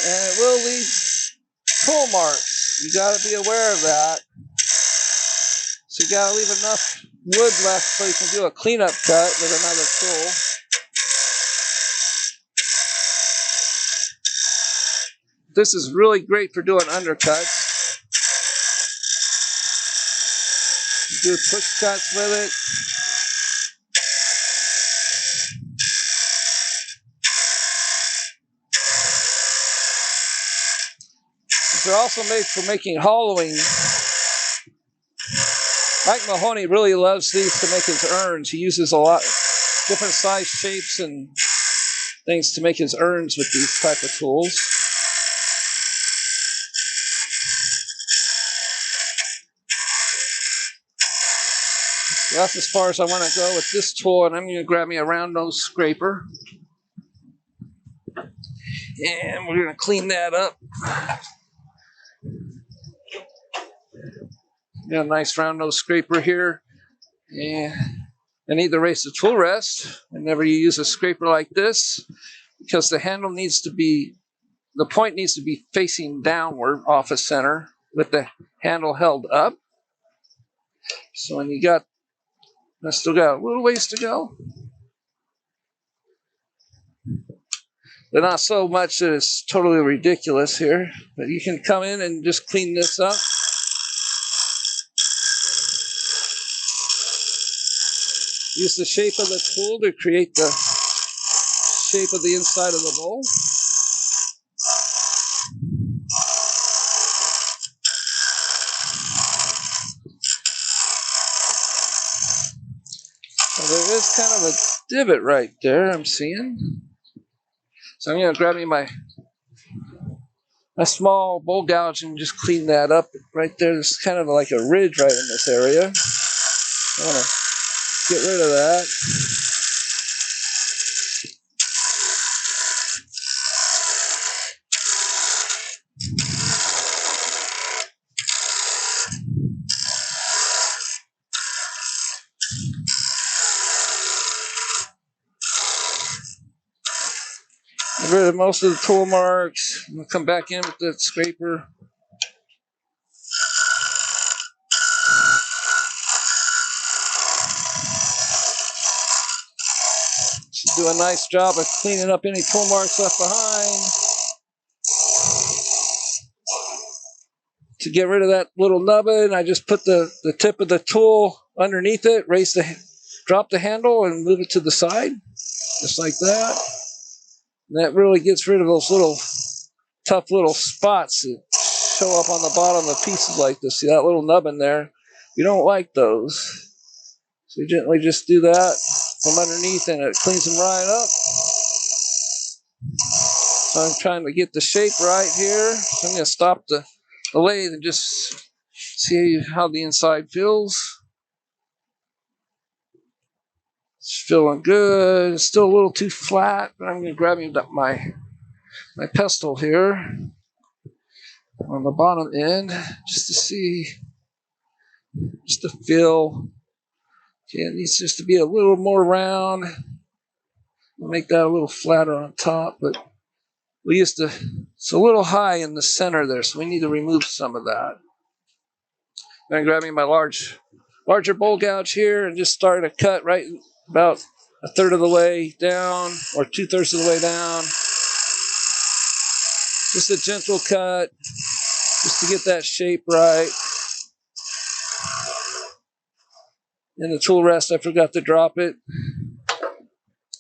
And it will leave tool marks. You got to be aware of that. So you got to leave enough wood left so you can do a cleanup cut with another tool. This is really great for doing undercuts. You do push cuts with it. They're also made for making hollowing. Mike Mahoney really loves these to make his urns. He uses a lot different size shapes and things to make his urns with these type of tools. So that's as far as I want to go with this tool, and I'm going to grab me a round nose scraper. And we're going to clean that up. Got a nice round nose scraper here. And I need to erase the tool rest whenever you use a scraper like this, because the handle needs to be, the point needs to be facing downward off the center with the handle held up. So when you got, I still got a little ways to go. But not so much that it's totally ridiculous here. But you can come in and just clean this up. Use the shape of the tool to create the shape of the inside of the bowl. So there is kind of a divot right there I'm seeing. So I'm going to grab me my small bowl gouge and just clean that up right there. There's kind of like a ridge right in this area. I want to get rid of that. Get rid of most of the tool marks. I'm going to come back in with the scraper. Do a nice job of cleaning up any tool marks left behind. To get rid of that little nubbin, I just put the tip of the tool underneath it, drop the handle and move it to the side, just like that. And that really gets rid of those little tough little spots that show up on the bottom of pieces like this. See that little nubbin there? We don't like those. So you gently just do that from underneath and it cleans them right up. So I'm trying to get the shape right here. So I'm going to stop the lathe and just see how the inside feels. It's feeling good. It's still a little too flat, but I'm going to grab my pestle here on the bottom end just to see, just to feel. Okay, it needs just to be a little more round. We'll make that a little flatter on top, but it's a little high in the center there, so we need to remove some of that. I'm grabbing my larger bowl gouge here and just start a cut right about a third of the way down or 2/3 of the way down. Just a gentle cut, just to get that shape right. And the tool rest, I forgot to drop it.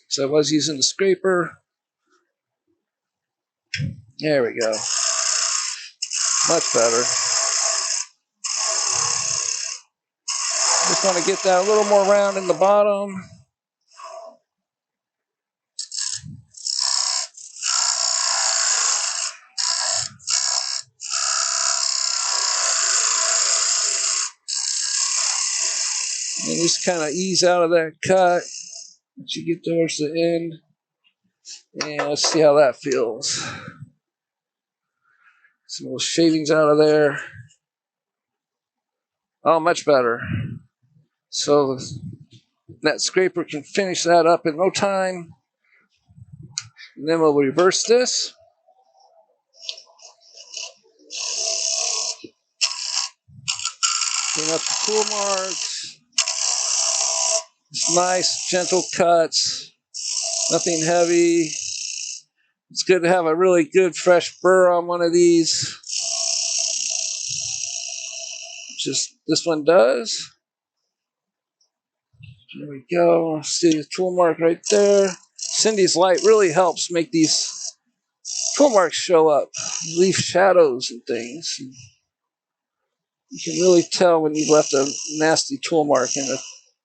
So I was using the scraper. There we go. Much better. Just want to get that a little more round in the bottom. And just kind of ease out of that cut as you get towards the end. And let's see how that feels. Some of those shavings out of there. Oh, much better. So that scraper can finish that up in no time. And then we'll reverse this. Clean up the tool marks. Just nice, gentle cuts. Nothing heavy. It's good to have a really good fresh burr on one of these. Just this one does. There we go. See the tool mark right there. Cindy's light really helps make these tool marks show up. Leaf shadows and things. You can really tell when you've left a nasty tool mark in the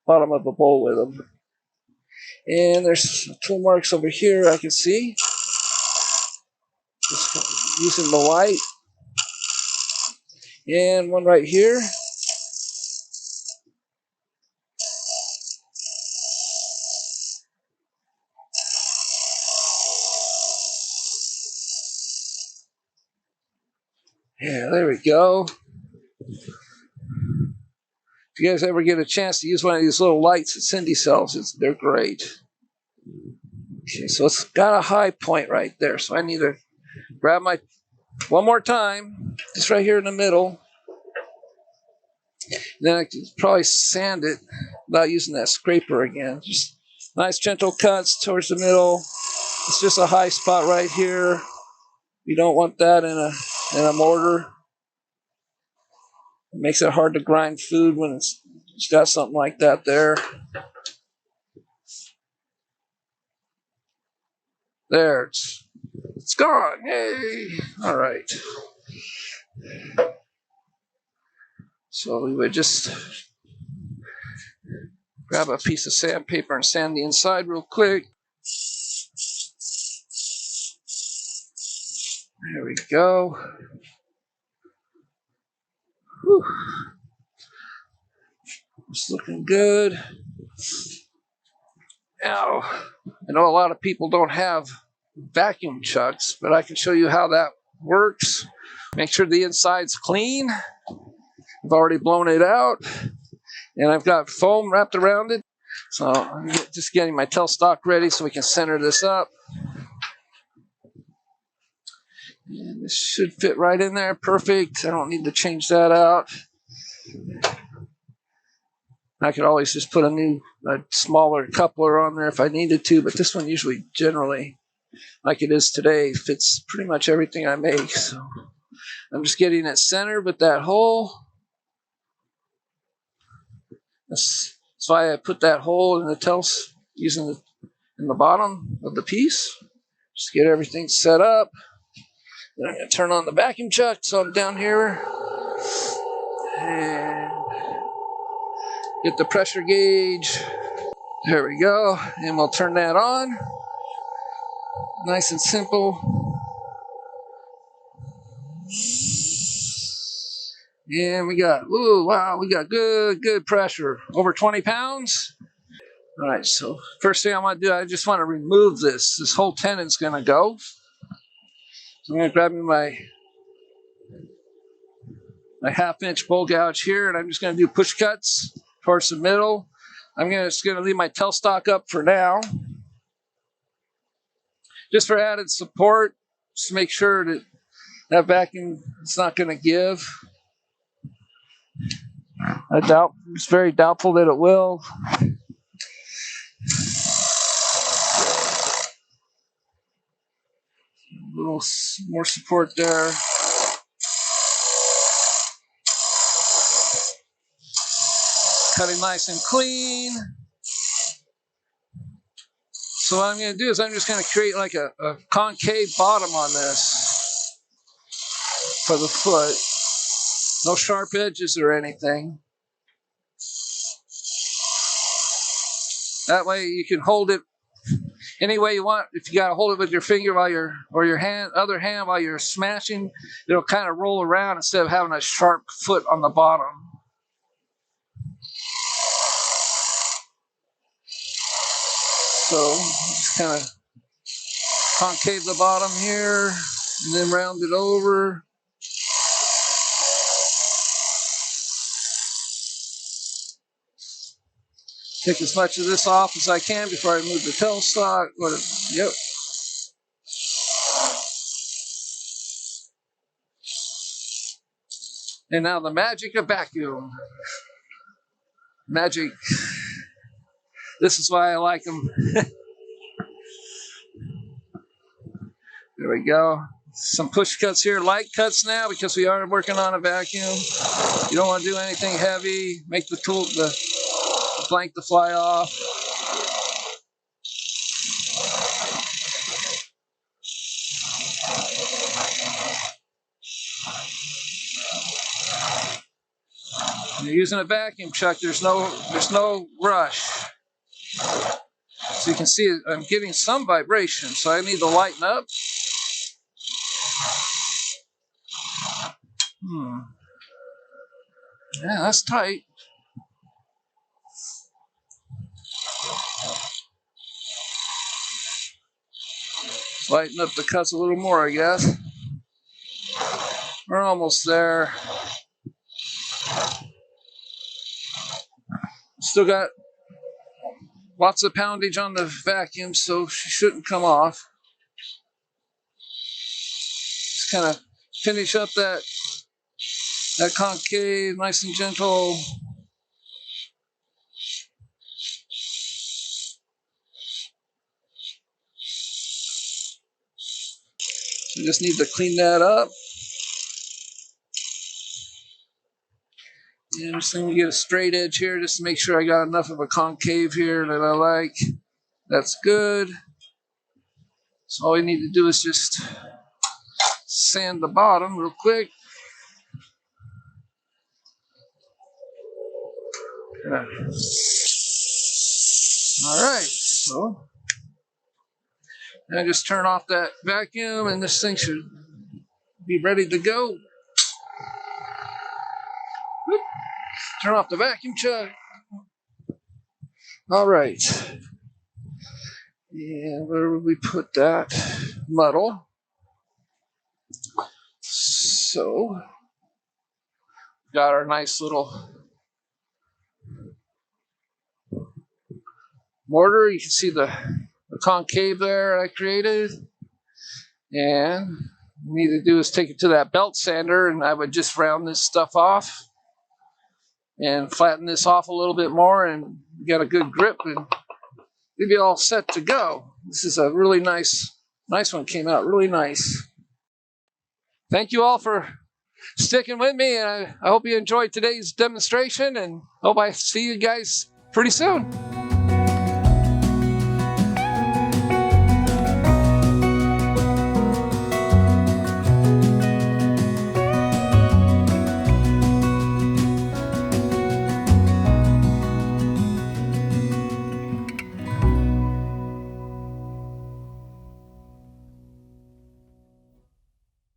bottom of a bowl with them. And there's tool marks over here I can see. Just using the light. And one right here. Yeah, there we go. If you guys ever get a chance to use one of these little lights that Cindy sells, they're great. Okay, so it's got a high point right there. So I need to grab my, one more time, just right here in the middle. Then I can probably sand it without using that scraper again. Just nice gentle cuts towards the middle. It's just a high spot right here. You don't want that in a mortar. It makes it hard to grind food when it's got something like that there. There, it's gone. Yay! All right. So we would just grab a piece of sandpaper and sand the inside real quick. There we go. Whew. It's looking good. Now, I know a lot of people don't have vacuum chucks, but I can show you how that works. Make sure the inside's clean. I've already blown it out, and I've got foam wrapped around it. So I'm just getting my tailstock ready so we can center this up. And this should fit right in there. Perfect. I don't need to change that out. I could always just put a smaller coupler on there if I needed to, but this one usually, generally, like it is today, fits pretty much everything I make. So I'm just getting it centered with that hole. That's why I put that hole in the in the bottom of the piece. Just get everything set up. Then I'm going to turn on the vacuum chuck, so I'm down here. And get the pressure gauge. There we go. And we'll turn that on. Nice and simple. And we got, ooh, wow, we got good pressure. Over 20 pounds. All right, so first thing I want to do, I just want to remove this. This whole tenon's going to go. So I'm going to grab me my 1/2-inch bowl gouge here, and I'm just going to do push cuts towards the middle. I'm just going to leave my tailstock up for now, just for added support, just to make sure that that vacuum is not going to give. It's very doubtful that it will. A little more support there. Cutting nice and clean. So what I'm going to do is I'm just going to create like a concave bottom on this. for the foot. No sharp edges or anything. That way you can hold it any way you want. If you got to hold it with your finger while you're, or your other hand while you're smashing, it'll kind of roll around instead of having a sharp foot on the bottom. So just kind of concave the bottom here and then round it over. Take as much of this off as I can before I move the tailstock. Yep. And now the magic of vacuum. Magic. This is why I like them. There we go. Some push cuts here, light cuts now because we are working on a vacuum. You don't want to do anything heavy. Make the tool, the blank to fly off. When you're using a vacuum chuck, there's no rush. So you can see I'm getting some vibration, so I need to lighten up. Yeah, that's tight. Lighten up the cuts a little more, I guess. We're almost there. Still got lots of poundage on the vacuum, so she shouldn't come off. Just kind of finish up that concave, nice and gentle. So just need to clean that up. And I'm just going to get a straight edge here just to make sure I got enough of a concave here that I like. That's good. So all we need to do is just sand the bottom real quick. All right, so now just turn off that vacuum and this thing should be ready to go. Whoop. Turn off the vacuum chuck. All right. And where would we put that? Muddle. So, got our nice little mortar. You can see the concave there I created. And what we need to do is take it to that belt sander, and I would just round this stuff off and flatten this off a little bit more and get a good grip and you'll be all set to go. This is a really nice one, came out really nice. Thank you all for sticking with me, and I hope you enjoyed today's demonstration, and hope I see you guys pretty soon.